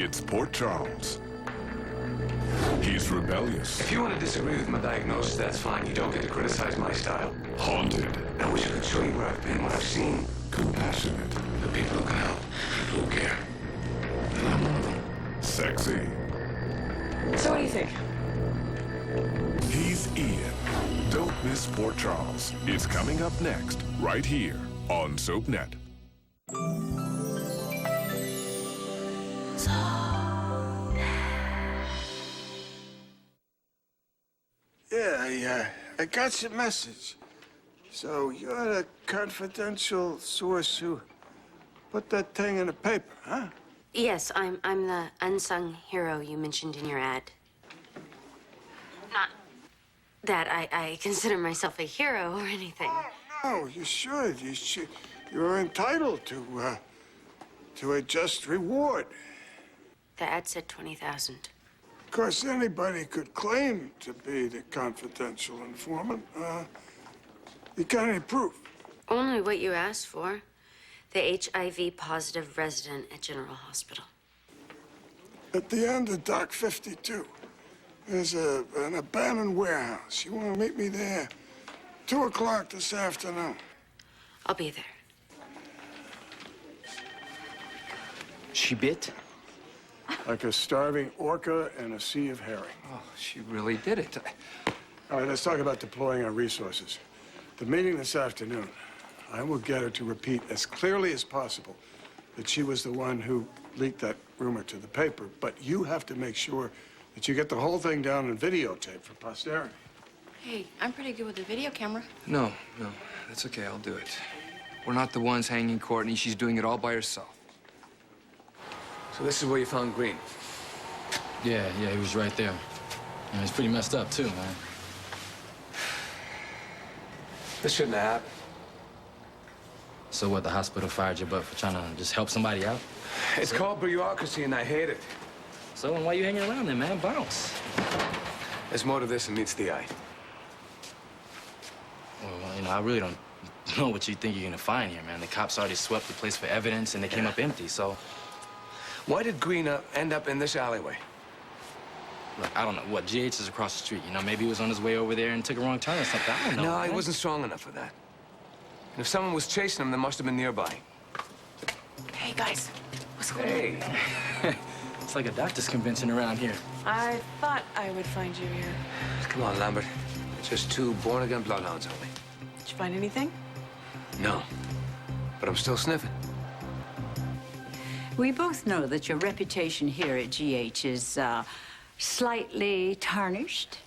It's Port Charles. He's rebellious. If you want to disagree with my diagnosis, that's fine. You don't get to criticize my style. Haunted. I wish I could show you where I've been, what I've seen. Compassionate. The people who can help, people who care. And I'm one of them. Sexy. So what do you think? He's Ian. Don't miss Port Charles. It's coming up next, right here on SoapNet. Yeah, I got your message. So you're the confidential source who put that thing in the paper, huh? Yes, I'm the unsung hero you mentioned in your ad. Not that I consider myself a hero or anything. Oh, no, you should. You're entitled to a just reward. The ad said 20,000. Of course, anybody could claim to be the confidential informant. You got any proof? Only what you asked for. The HIV-positive resident at General Hospital. At the end of Dock 52, there's an abandoned warehouse. You want to meet me there? 2 o'clock this afternoon. I'll be there. She bit? Like a starving orca in a sea of herring. Oh, she really did it. All right, let's talk about deploying our resources. The meeting this afternoon, I will get her to repeat as clearly as possible that she was the one who leaked that rumor to the paper. But you have to make sure that you get the whole thing down in videotape for posterity. Hey, I'm pretty good with the video camera. No, that's okay. I'll do it. We're not the ones hanging Courtney. She's doing it all by herself. So this is where you found Green? Yeah, he was right there. And he's pretty messed up, too, man. This shouldn't have happened. So what, the hospital fired your butt for trying to just help somebody out? It's called bureaucracy, and I hate it. So why you hanging around then, man? Bounce. There's more to this than meets the eye. Well, I really don't know what you think you're gonna find here, man. The cops already swept the place for evidence, and they came up empty, so... Why did Green end up in this alleyway? Look, I don't know. What, GH is across the street, maybe he was on his way over there and took a wrong turn or something. I don't know, No, man. he wasn't strong enough for that. And if someone was chasing him, they must have been nearby. Hey, guys. What's going on? Hey. It's like a doctor's convention around here. I thought I would find you here. Come on, Lambert. Just 2 born-again bloodhounds only. Did you find anything? No. But I'm still sniffing. We both know that your reputation here at GH is slightly tarnished.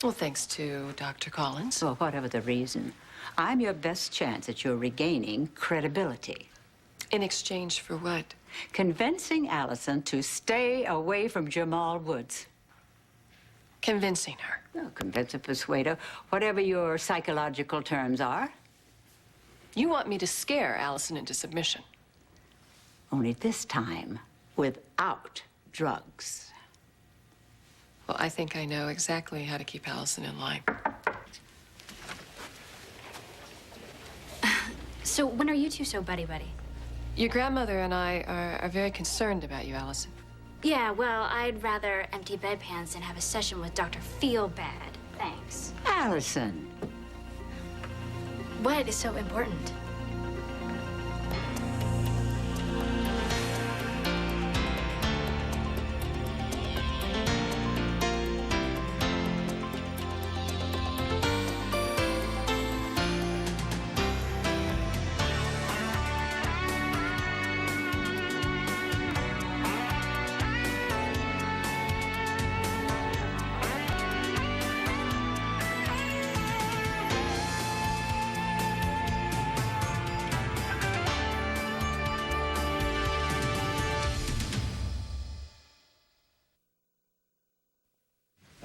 Well, thanks to Dr. Collins. Well, whatever the reason, I'm your best chance at your regaining credibility. In exchange for what? Convincing Allison to stay away from Jamal Woods. Convincing her. Oh, convince or persuade her, whatever your psychological terms are. You want me to scare Allison into submission. Only this time, without drugs. Well, I think I know exactly how to keep Allison in line. So when are you two so buddy-buddy? Your grandmother and I are very concerned about you, Allison. Yeah, well, I'd rather empty bedpans than have a session with Dr. Feelbad. Thanks. Allison. What is so important?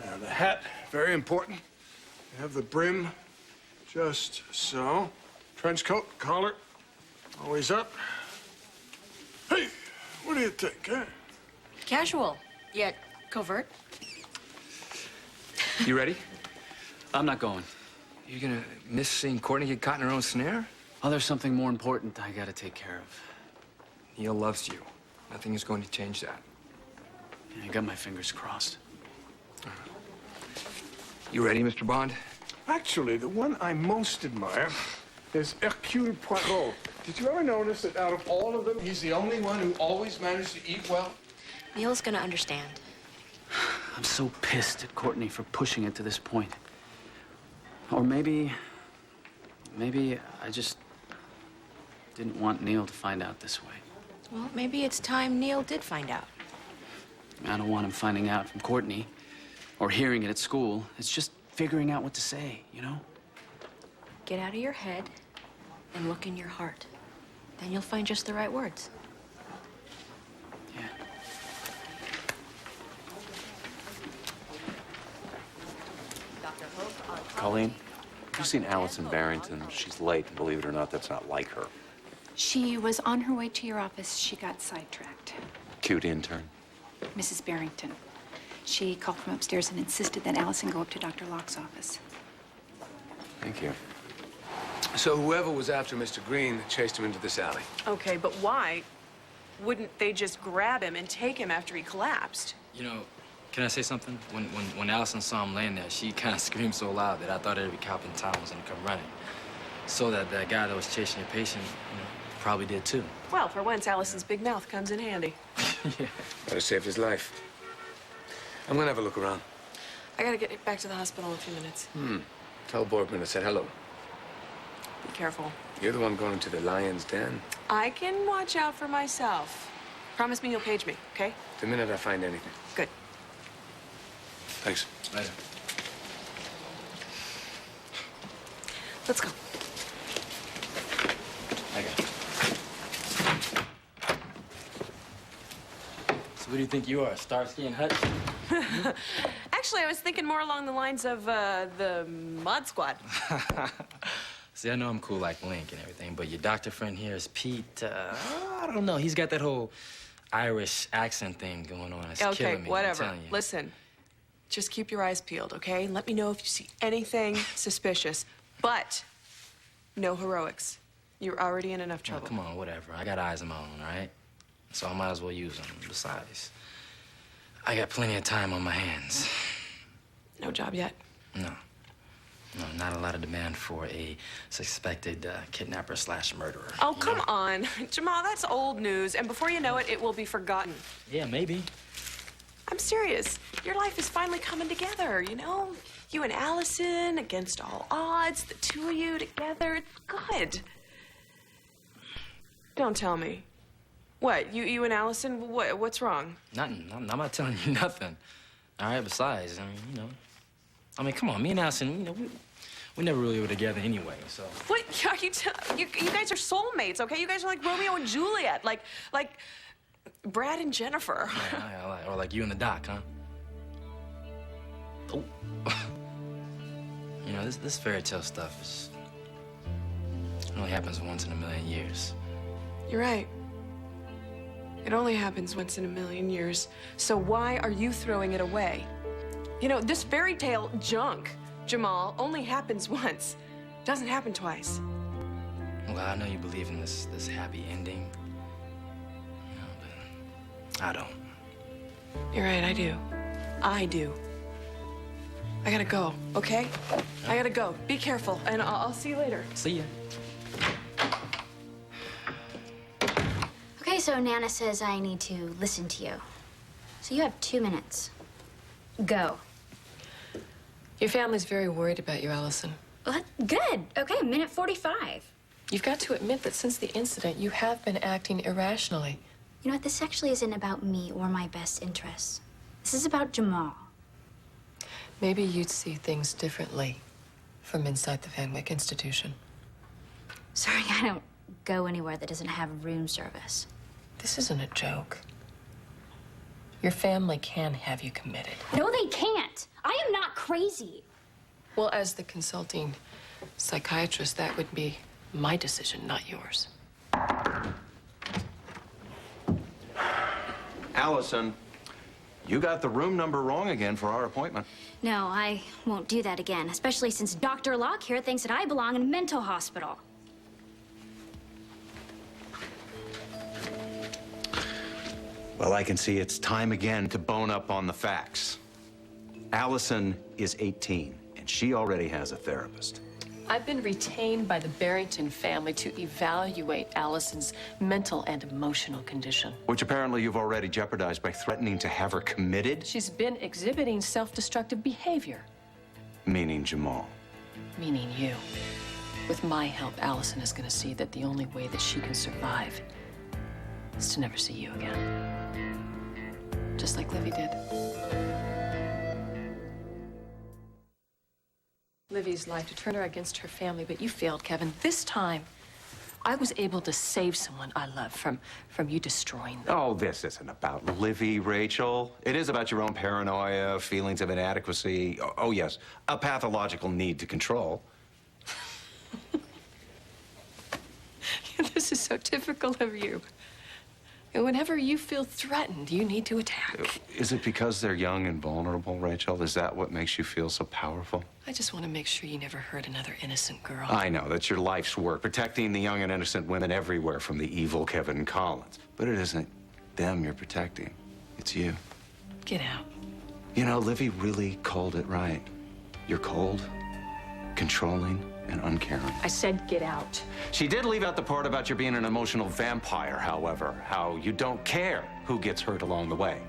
Now, the hat, very important. You have the brim just so. Trench coat, collar, always up. Hey, what do you think, huh? Casual, yet covert. You ready? I'm not going. You gonna miss seeing Courtney get caught in her own snare? Oh, there's something more important I gotta take care of. Neil loves you. Nothing is going to change that. I got my fingers crossed. You ready, Mr. Bond? Actually, the one I most admire is Hercule Poirot. Did you ever notice that out of all of them, he's the only one who always managed to eat well? Neil's gonna understand. I'm so pissed at Courtney for pushing it to this point. Or maybe I just didn't want Neil to find out this way. Well, maybe it's time Neil did find out. I don't want him finding out from Courtney or hearing it at school. It's just figuring out what to say, you know? Get out of your head and look in your heart. Then you'll find just the right words. Yeah. Colleen, have you seen Allison Barrington? She's late, and believe it or not, that's not like her. She was on her way to your office. She got sidetracked. Cute intern. Mrs. Barrington. She called from upstairs and insisted that Allison go up to Dr. Locke's office. Thank you. So whoever was after Mr. Green chased him into this alley. Okay, but why wouldn't they just grab him and take him after he collapsed? You know, can I say something? When Allison saw him laying there, she kind of screamed so loud that I thought every cop in town was gonna come running. So that guy that was chasing your patient, you know, probably did too. Well, for once, Allison's big mouth comes in handy. Yeah. Better saved his life. I'm gonna have a look around. I gotta get back to the hospital in a few minutes. Tell Boardman I said hello. Be careful. You're the one going to the lion's den. I can watch out for myself. Promise me you'll page me, okay? The minute I find anything. Good. Thanks. Later. Let's go. I got it. So what do you think you are, Starsky and Hutch? Actually, I was thinking more along the lines of the Mod Squad. See, I know I'm cool like Link and everything, but your doctor friend here is Pete. I don't know. He's got that whole Irish accent thing going on. It's Okay, killing me. whatever. I'm telling you. Listen, just keep your eyes peeled, okay? Let me know if you see anything suspicious. But no heroics. You're already in enough Oh, trouble. come on, whatever. I got eyes of my own, all right? So I might as well use them. Besides, I got plenty of time on my hands. No job yet. No. No, not a lot of demand for a suspected kidnapper/murderer. Oh, you come know? on. Jamal, that's old news. And before you know it, it will be forgotten. Yeah, maybe. I'm serious. Your life is finally coming together, you know? You and Allison against all odds, the two of you together. It's good. Don't tell me. What, you and Allison, what's wrong? Nothing. I'm not telling you nothing. All right, besides, I mean, you know. I mean, come on, me and Allison, you know, we never really were together anyway, so. What are you you guys are soulmates, okay? You guys are like Romeo and Juliet, like Brad and Jennifer. Yeah, or like you and the doc, huh? Oh. You know, this fairy tale stuff is... It only happens once in a million years. You're right. It only happens once in a million years. So why are you throwing it away? You know, this fairy tale junk, Jamal, only happens once. Doesn't happen twice. Well, I know you believe in this happy ending. You know, but I don't. You're right, I do. I do. I gotta go, okay? I gotta go. Be careful, and I'll see you later. See ya. Okay, so Nana says I need to listen to you. So you have 2 minutes. Go. Your family's very worried about you, Allison. What? Good. Okay, minute 45. You've got to admit that since the incident, you have been acting irrationally. You know what? This actually isn't about me or my best interests. This is about Jamal. Maybe you'd see things differently from inside the Van Wyck Institution. Sorry, I don't go anywhere that doesn't have room service. This isn't a joke. Your family can have you committed. No, they can't. I am not crazy. Well, as the consulting psychiatrist, that would be my decision, not yours. Allison, you got the room number wrong again for our appointment. No, I won't do that again, especially since Dr. Locke here thinks that I belong in a mental hospital. Well, I can see it's time again to bone up on the facts. Allison is 18, and she already has a therapist. I've been retained by the Barrington family to evaluate Allison's mental and emotional condition. Which apparently you've already jeopardized by threatening to have her committed? She's been exhibiting self-destructive behavior. Meaning Jamal. Meaning you. With my help, Allison is going to see that the only way that she can survive is to never see you again. Just like Livy did. Livy's life to turn her against her family, but you failed, Kevin. This time, I was able to save someone I love from you destroying them. Oh, this isn't about Livy, Rachel. It is about your own paranoia, feelings of inadequacy. Oh, yes, a pathological need to control. This is so typical of you. Whenever you feel threatened, you need to attack. Is it because they're young and vulnerable, Rachel? Is that what makes you feel so powerful? I just want to make sure you never hurt another innocent girl. I know, that's your life's work, protecting the young and innocent women everywhere from the evil Kevin Collins. But it isn't them you're protecting. It's you. Get out. You know, Livy really called it right. You're cold, controlling, and uncaring. I said get out. She did leave out the part about you being an emotional vampire, however. How you don't care who gets hurt along the way.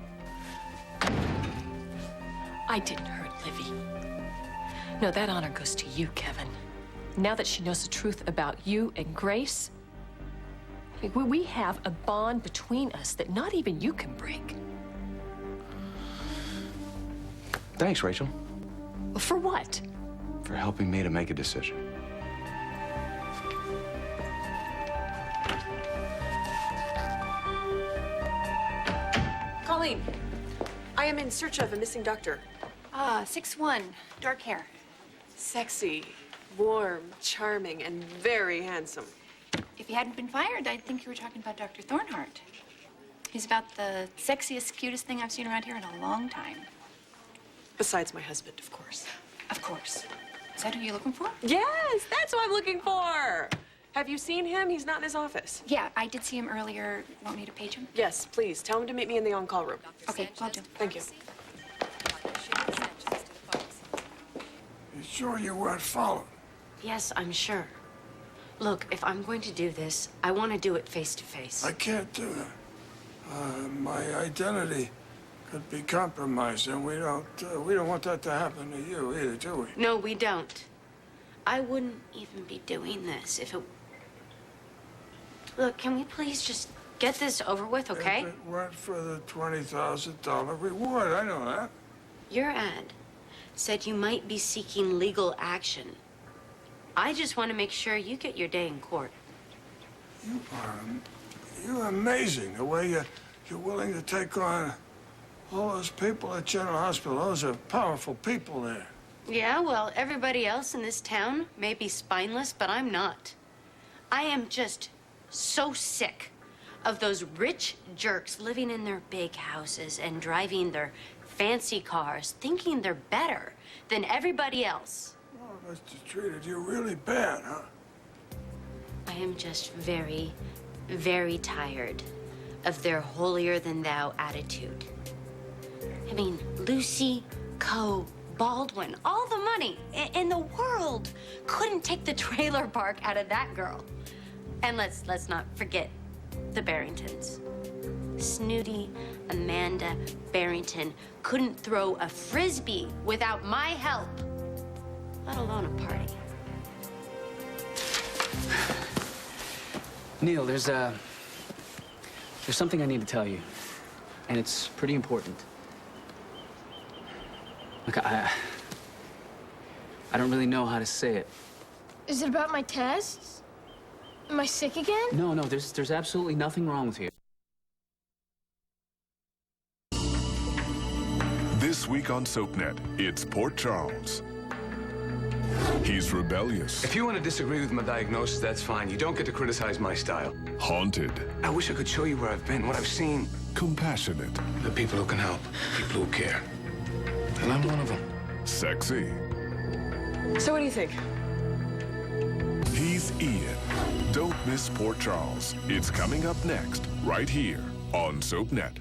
I didn't hurt Livy. No, that honor goes to you, Kevin. Now that she knows the truth about you and Grace, we have a bond between us that not even you can break. Thanks, Rachel. Well, for what? For helping me to make a decision. Colleen, I am in search of a missing doctor. 6'1", dark hair. Sexy, warm, charming, and very handsome. If you hadn't been fired, I'd think you were talking about Dr. Thornhart. He's about the sexiest, cutest thing I've seen around here in a long time. Besides my husband, of course. Of course. Is that who you're looking for? Yes, that's what I'm looking for. Have you seen him? He's not in his office. Yeah, I did see him earlier. Want me to page him? Yes, please. Tell him to meet me in the on-call room. Okay, will do. Thank you. You sure you weren't followed? Yes, I'm sure. Look, if I'm going to do this, I want to do it face to face. I can't do that. My identity could be compromised, and we don't want that to happen to you either, do we? No, we don't. I wouldn't even be doing this if it... Look, can we please just get this over with, okay? If it weren't for the $20,000 reward, I know that. Your ad said you might be seeking legal action. I just want to make sure you get your day in court. You're amazing, the way you're willing to take on all those people at General Hospital. Those are powerful people there. Yeah, well, everybody else in this town may be spineless, but I'm not. I am just so sick of those rich jerks living in their big houses and driving their fancy cars, thinking they're better than everybody else. Oh, Mr. treated you really bad, huh? I am just very, very tired of their holier-than-thou attitude. I mean, Lucy Coe Baldwin, all the money in the world couldn't take the trailer park out of that girl. And let's not forget the Barringtons. Snooty Amanda Barrington couldn't throw a frisbee without my help, let alone a party. Neil, there's something I need to tell you, and it's pretty important. Look, I don't really know how to say it. Is it about my tests? Am I sick again? No, there's absolutely nothing wrong with you. This week on SoapNet, it's Port Charles. He's rebellious. If you want to disagree with my diagnosis, that's fine. You don't get to criticize my style. Haunted. I wish I could show you where I've been, what I've seen. Compassionate. The people who can help, people who care. And I'm one of them. Sexy. So what do you think? He's Ian. Don't miss Port Charles. It's coming up next, right here on SoapNet.